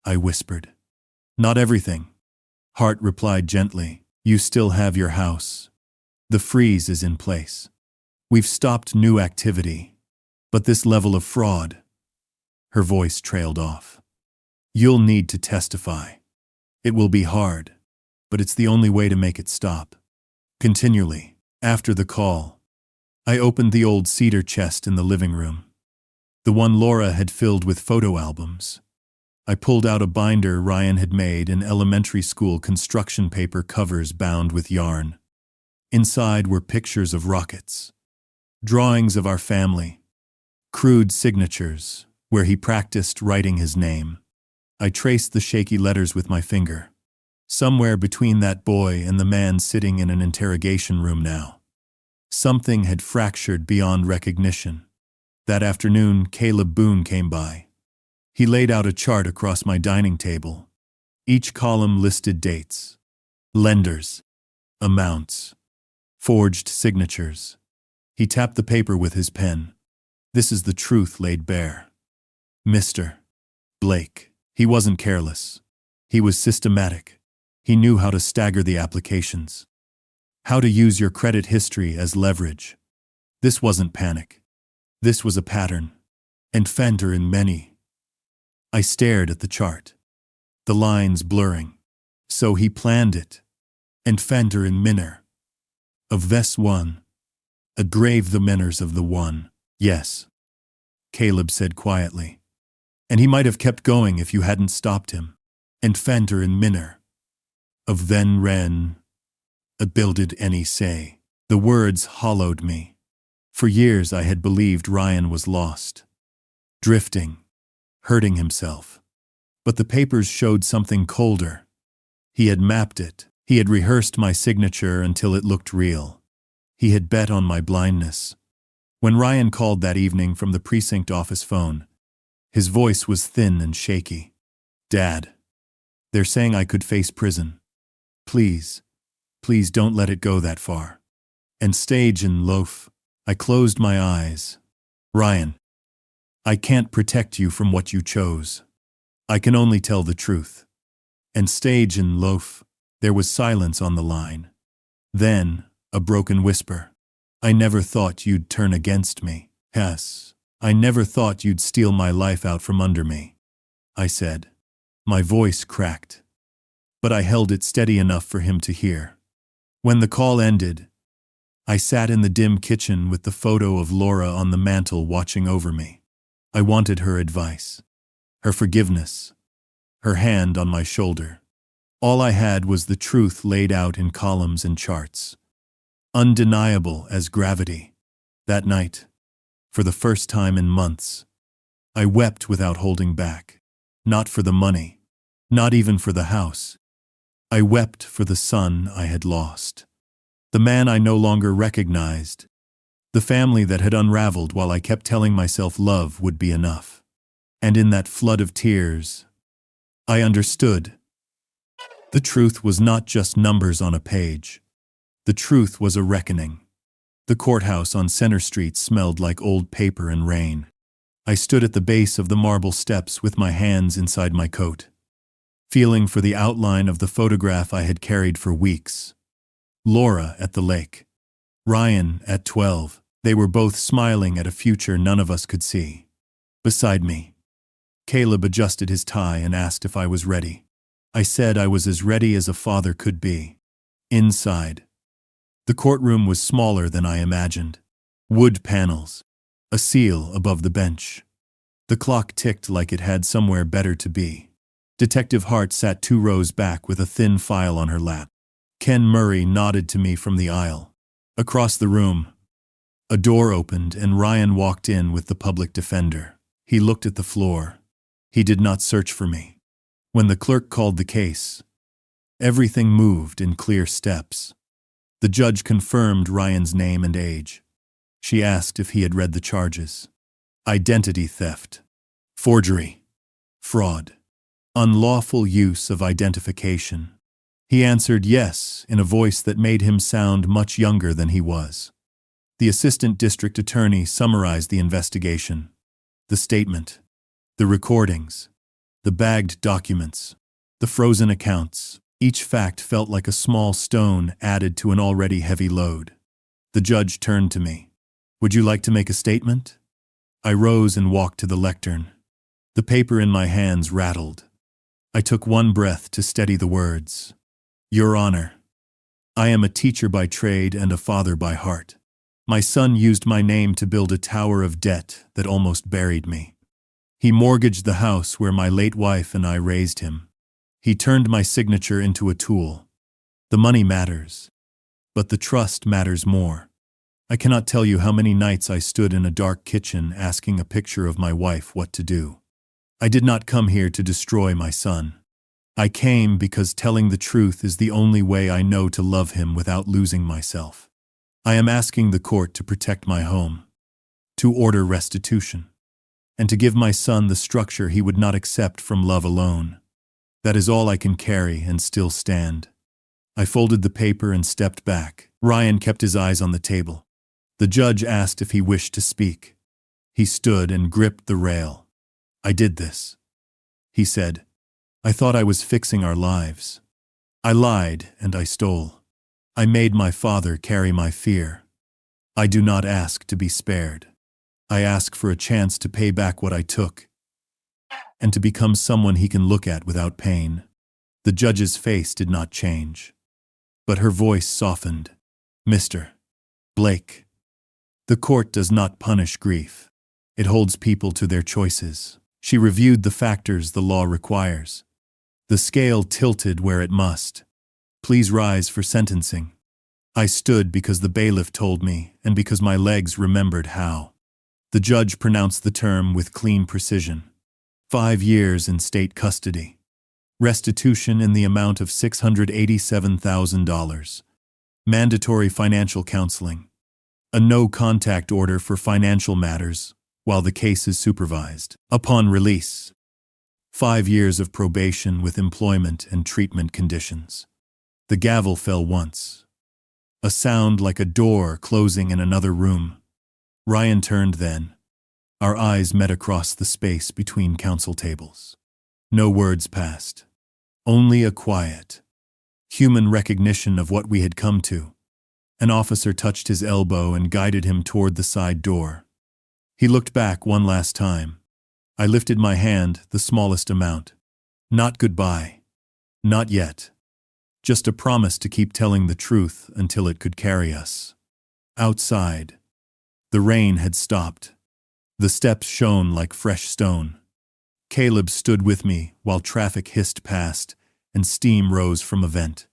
I whispered. Not everything, Hart replied gently. You still have your house. The freeze is in place. We've stopped new activity. But this level of fraud, her voice trailed off. You'll need to testify. It will be hard, but it's the only way to make it stop. Continually, after the call, I opened the old cedar chest in the living room, the one Laura had filled with photo albums. I pulled out a binder Ryan had made in elementary school construction paper covers bound with yarn. Inside were pictures of rockets, drawings of our family, crude signatures where he practiced writing his name. I traced the shaky letters with my finger. Somewhere between that boy and the man sitting in an interrogation room now, something had fractured beyond recognition. That afternoon, Caleb Boone came by. He laid out a chart across my dining table. Each column listed dates, lenders, amounts, forged signatures. He tapped the paper with his pen. This is the truth laid bare. Mr. Blake. He wasn't careless. He was systematic. He knew how to stagger the applications, how to use your credit history as leverage. This wasn't panic. This was a pattern, and Fender in many. I stared at the chart, the lines blurring. So he planned it, and Fender in minor. Of this one, a grave the manners of the one. Yes, Caleb said quietly. And he might have kept going if you hadn't stopped him. And Fender in minor. Of then ren, a builded any say. The words hollowed me. For years I had believed Ryan was lost, drifting, hurting himself. But the papers showed something colder. He had mapped it. He had rehearsed my signature until it looked real. He had bet on my blindness. When Ryan called that evening from the precinct office phone, his voice was thin and shaky. Dad, they're saying I could face prison. Please, please don't let it go that far. And stage and loaf. I closed my eyes. Ryan, I can't protect you from what you chose. I can only tell the truth. And stage and loaf. There was silence on the line. Then, a broken whisper. I never thought you'd turn against me. Yes, I never thought you'd steal my life out from under me. I said. My voice cracked. But I held it steady enough for him to hear. When the call ended, I sat in the dim kitchen with the photo of Laura on the mantel watching over me. I wanted her advice, her forgiveness, her hand on my shoulder. All I had was the truth laid out in columns and charts, undeniable as gravity. That night, for the first time in months, I wept without holding back. Not for the money, not even for the house. I wept for the son I had lost, the man I no longer recognized, the family that had unraveled while I kept telling myself love would be enough. And in that flood of tears, I understood. The truth was not just numbers on a page. The truth was a reckoning. The courthouse on Center Street smelled like old paper and rain. I stood at the base of the marble steps with my hands inside my coat, feeling for the outline of the photograph I had carried for weeks. Laura at the lake. Ryan at 12. They were both smiling at a future none of us could see. Beside me, Caleb adjusted his tie and asked if I was ready. I said I was as ready as a father could be. Inside, the courtroom was smaller than I imagined. Wood panels, a seal above the bench. The clock ticked like it had somewhere better to be. Detective Hart sat 2 rows back with a thin file on her lap. Ken Murray nodded to me from the aisle. Across the room, a door opened and Ryan walked in with the public defender. He looked at the floor. He did not search for me. When the clerk called the case, everything moved in clear steps. The judge confirmed Ryan's name and age. She asked if he had read the charges. Identity theft, forgery, fraud, unlawful use of identification. He answered yes in a voice that made him sound much younger than he was. The assistant district attorney summarized the investigation. The statement, the recordings, the bagged documents, the frozen accounts. Each fact felt like a small stone added to an already heavy load. The judge turned to me. "Would you like to make a statement?" I rose and walked to the lectern. The paper in my hands rattled. I took one breath to steady the words. "Your Honor, I am a teacher by trade and a father by heart. My son used my name to build a tower of debt that almost buried me. He mortgaged the house where my late wife and I raised him. He turned my signature into a tool. The money matters, but the trust matters more. I cannot tell you how many nights I stood in a dark kitchen asking a picture of my wife what to do. I did not come here to destroy my son. I came because telling the truth is the only way I know to love him without losing myself. I am asking the court to protect my home, to order restitution, and to give my son the structure he would not accept from love alone. That is all I can carry and still stand." I folded the paper and stepped back. Ryan kept his eyes on the table. The judge asked if he wished to speak. He stood and gripped the rail. "I did this," he said. "I thought I was fixing our lives. I lied and I stole. I made my father carry my fear. I do not ask to be spared. I ask for a chance to pay back what I took, and to become someone he can look at without pain." The judge's face did not change, but her voice softened. "Mr. Blake, the court does not punish grief. It holds people to their choices." She reviewed the factors the law requires. The scale tilted where it must. "Please rise for sentencing." I stood because the bailiff told me, and because my legs remembered how. The judge pronounced the term with clean precision. 5 years in state custody. Restitution in the amount of $687,000. Mandatory financial counseling. A no-contact order for financial matters while the case is supervised. Upon release, 5 years of probation with employment and treatment conditions. The gavel fell once. A sound like a door closing in another room. Ryan turned then. Our eyes met across the space between counsel tables. No words passed. Only a quiet, human recognition of what we had come to. An officer touched his elbow and guided him toward the side door. He looked back one last time. I lifted my hand, the smallest amount. Not goodbye. Not yet. Just a promise to keep telling the truth until it could carry us. Outside, the rain had stopped. The steps shone like fresh stone. Caleb stood with me while traffic hissed past and steam rose from a vent.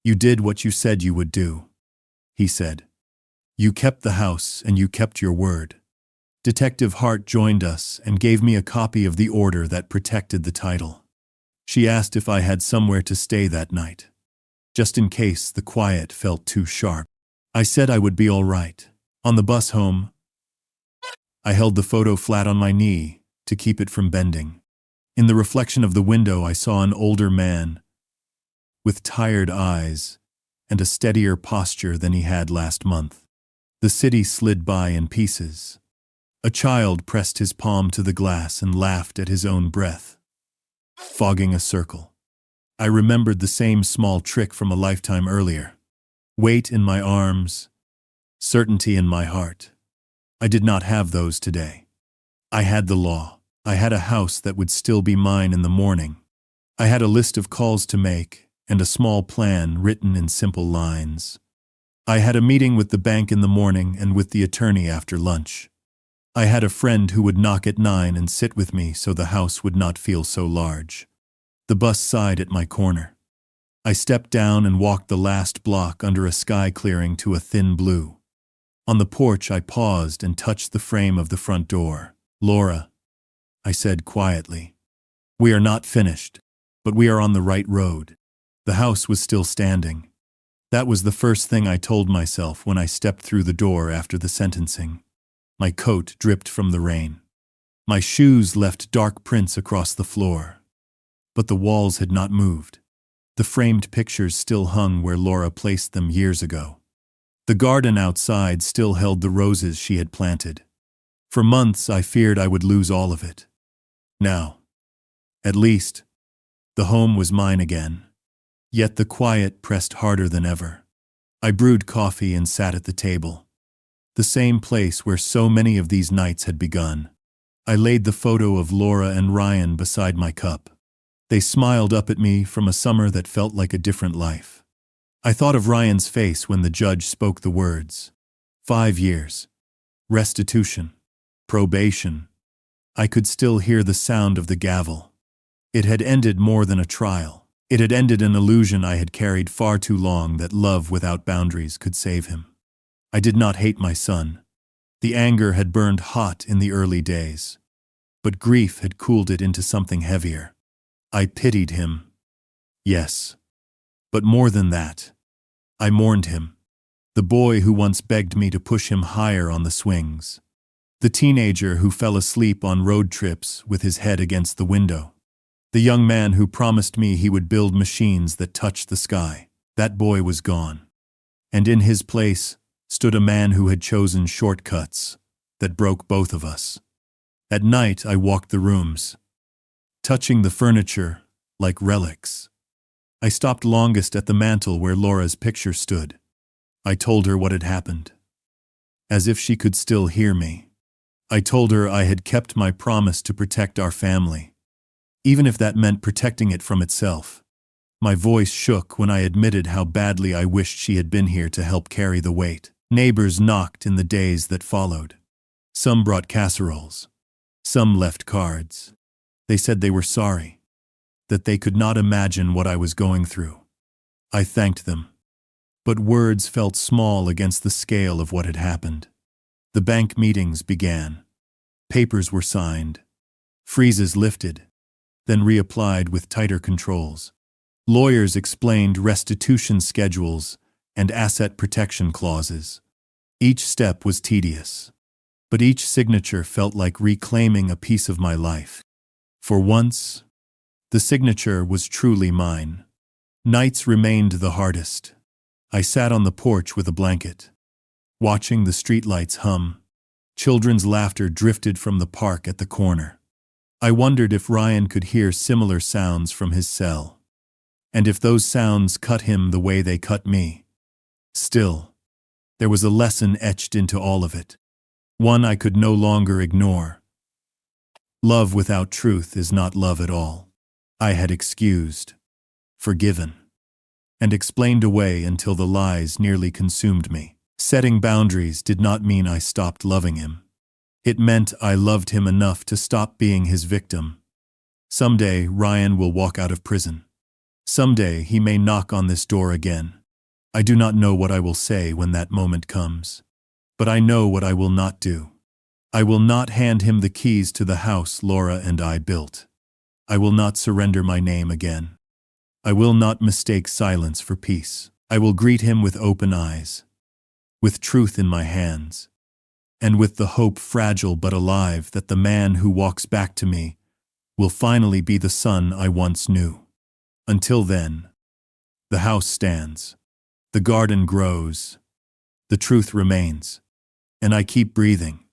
"You did what you said you would do," he said. "You kept the house and you kept your word." Detective Hart joined us and gave me a copy of the order that protected the title. She asked if I had somewhere to stay that night, just in case the quiet felt too sharp. I said I would be all right. On the bus home, I held the photo flat on my knee to keep it from bending. In the reflection of the window, I saw an older man with tired eyes and a steadier posture than he had last month. The city slid by in pieces. A child pressed his palm to the glass and laughed at his own breath, fogging a circle. I remembered the same small trick from a lifetime earlier. Weight in my arms, certainty in my heart. I did not have those today. I had the law. I had a house that would still be mine in the morning. I had a list of calls to make and a small plan written in simple lines. I had a meeting with the bank in the morning and with the attorney after lunch. I had a friend who would knock at 9 and sit with me so the house would not feel so large. The bus sighed at my corner. I stepped down and walked the last block under a sky clearing to a thin blue. On the porch, I paused and touched the frame of the front door. "Laura," I said quietly, "we are not finished, but we are on the right road." The house was still standing. That was the first thing I told myself when I stepped through the door after the sentencing. My coat dripped from the rain. My shoes left dark prints across the floor. But the walls had not moved. The framed pictures still hung where Laura placed them years ago. The garden outside still held the roses she had planted. For months I feared I would lose all of it. Now, at least, the home was mine again. Yet the quiet pressed harder than ever. I brewed coffee and sat at the table. The same place where so many of these nights had begun. I laid the photo of Laura and Ryan beside my cup. They smiled up at me from a summer that felt like a different life. I thought of Ryan's face when the judge spoke the words. 5 years. Restitution. Probation. I could still hear the sound of the gavel. It had ended more than a trial. It had ended an illusion I had carried far too long, that love without boundaries could save him. I did not hate my son. The anger had burned hot in the early days. But grief had cooled it into something heavier. I pitied him. Yes. But more than that, I mourned him. The boy who once begged me to push him higher on the swings. The teenager who fell asleep on road trips with his head against the window. The young man who promised me he would build machines that touched the sky. That boy was gone. And in his place stood a man who had chosen shortcuts that broke both of us. At night I walked the rooms, touching the furniture like relics. I stopped longest at the mantel where Laura's picture stood. I told her what had happened. As if she could still hear me. I told her I had kept my promise to protect our family, even if that meant protecting it from itself. My voice shook when I admitted how badly I wished she had been here to help carry the weight. Neighbors knocked in the days that followed. Some brought casseroles. Some left cards. They said they were sorry, that they could not imagine what I was going through. I thanked them. But words felt small against the scale of what had happened. The bank meetings began. Papers were signed. Freezes lifted, then reapplied with tighter controls. Lawyers explained restitution schedules and asset protection clauses. Each step was tedious, but each signature felt like reclaiming a piece of my life. For once, the signature was truly mine. Nights remained the hardest. I sat on the porch with a blanket, watching the streetlights hum. Children's laughter drifted from the park at the corner. I wondered if Ryan could hear similar sounds from his cell, and if those sounds cut him the way they cut me. Still, there was a lesson etched into all of it, one I could no longer ignore. Love without truth is not love at all. I had excused, forgiven, and explained away until the lies nearly consumed me. Setting boundaries did not mean I stopped loving him. It meant I loved him enough to stop being his victim. Someday Ryan will walk out of prison. Someday he may knock on this door again. I do not know what I will say when that moment comes. But I know what I will not do. I will not hand him the keys to the house Laura and I built. I will not surrender my name again. I will not mistake silence for peace. I will greet him with open eyes, with truth in my hands, and with the hope, fragile but alive, that the man who walks back to me will finally be the son I once knew. Until then, the house stands, the garden grows, the truth remains, and I keep breathing.